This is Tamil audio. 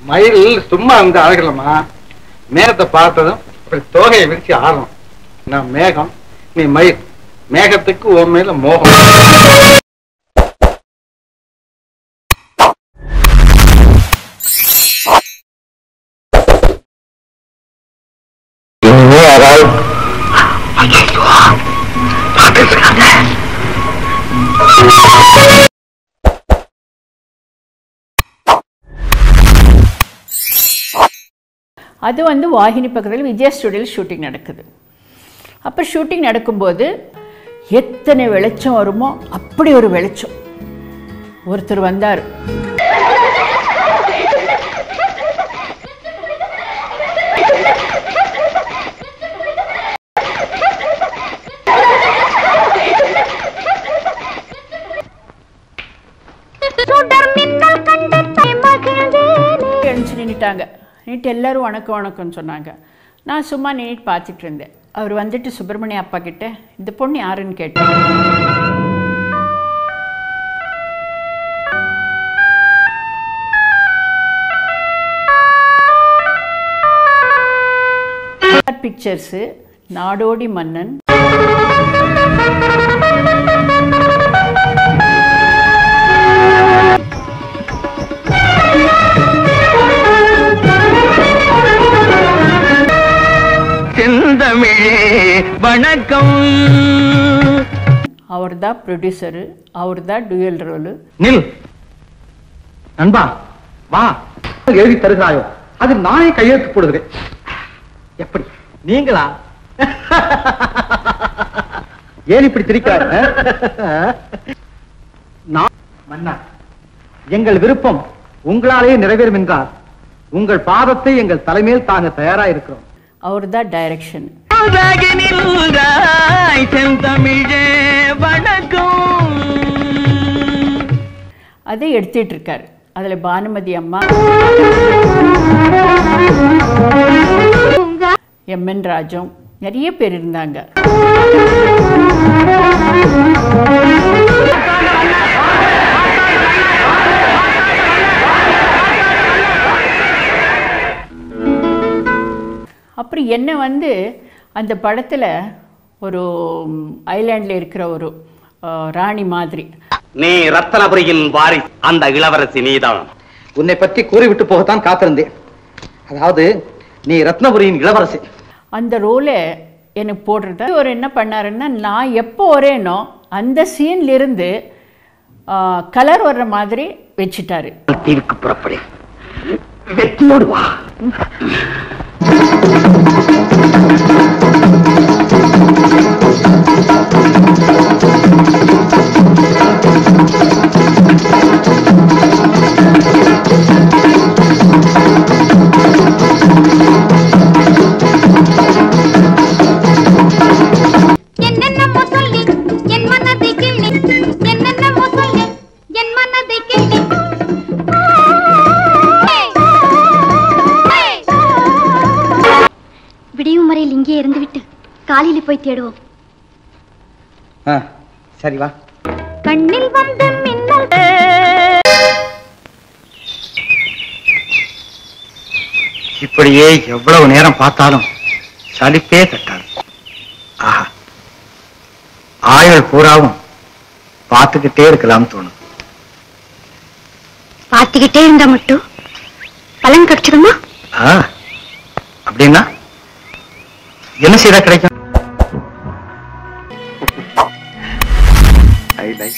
மயில் சும்மா வந்து அழகலமா, மேகத்தை பார்த்ததும் அப்படி தோகையை விரிச்சு ஆடணும். நான் மேகம், நீ மயில். மேகத்துக்கு உன் மேல மோகம். அது வந்து வாகினி பக்கத்தில் விஜயா ஸ்டுடியோவில் ஷூட்டிங் நடக்குது. அப்போ ஷூட்டிங் நடக்கும்போது எத்தனை வெளிச்சம் வருமோ அப்படி ஒரு வெளிச்சம். ஒருத்தர் வந்தார். நின்றுட்டாங்க. நீட்டு எல்லாரும் வணக்கம் வணக்கம்னு சொன்னாங்க. நான் சும்மா நீட்டு பார்த்துட்டு இருந்தேன். அவர் வந்துட்டு சுப்பிரமணிய அப்பா கிட்ட இந்த பொண்ணு யாருன்னு கேட்டேன். பிக்சர்ஸு நாடோடி மன்னன், வணக்கம். அவர் தான் ப்ரொடியூசரு, அவர் தான் டுயல் ரோலு. நில் நண்பா, வா. எழுதி தருகிறாயோ அது நானே கையெழுத்து போடுகிறேன். எப்படி நீங்களா? ஏன் இப்படி திரிக்கிறார்? மன்னா, எங்கள் விருப்பம் உங்களாலேயே நிறைவேறும் என்றால் உங்கள் பாதத்தை எங்கள் தலைமையில் தாங்க தயாரா இருக்கிறோம். அவர் தான் டைரக்ஷன். அதை எடுத்துட்டு இருக்காரு. அதுல பானுமதி அம்மா, எம்என் ராஜம், நிறைய பேர் இருந்தாங்க. அப்புறம் என்ன வந்து அந்த படத்தில் ஒரு ஐலாண்டில் இருக்கிற ஒரு ராணி மாதிரி. நீ ரத்தனபுரியின் வாரி, அந்த இளவரசி நீதான். உன்னை பற்றி கூறிவிட்டு போகத்தான் காத்திருந்தேன். அதாவது நீ ரத்னபுரியின் இளவரசி. அந்த ரோலை எனக்கு போடுறது ஒரு என்ன பண்ணாருன்னா, நான் எப்போ வரேனோ அந்த சீன்லேருந்து கலர் வர்ற மாதிரி வச்சுட்டாரு. தீவுக்கு புறப்படு, வெற்றியோடு வா. விடியும் வரையில் இங்கே இருந்துவிட்டு காலையில் போய் தேடுவோம். சரி வா. கண்ணில் வந்து மின்னல். இப்படியே எவ்வளவு நேரம் பார்த்தாலும் சலிப்பே தட்டாது. ஆஹா, ஆயுள் பூராவும் பார்த்துக்கிட்டே இருக்கலாம் தோணும். பார்த்துக்கிட்டே இருந்தா மட்டும் பலன் கிடைச்சிருமா? அப்படின்னா என்ன செய்தா கிடைக்கும்? I like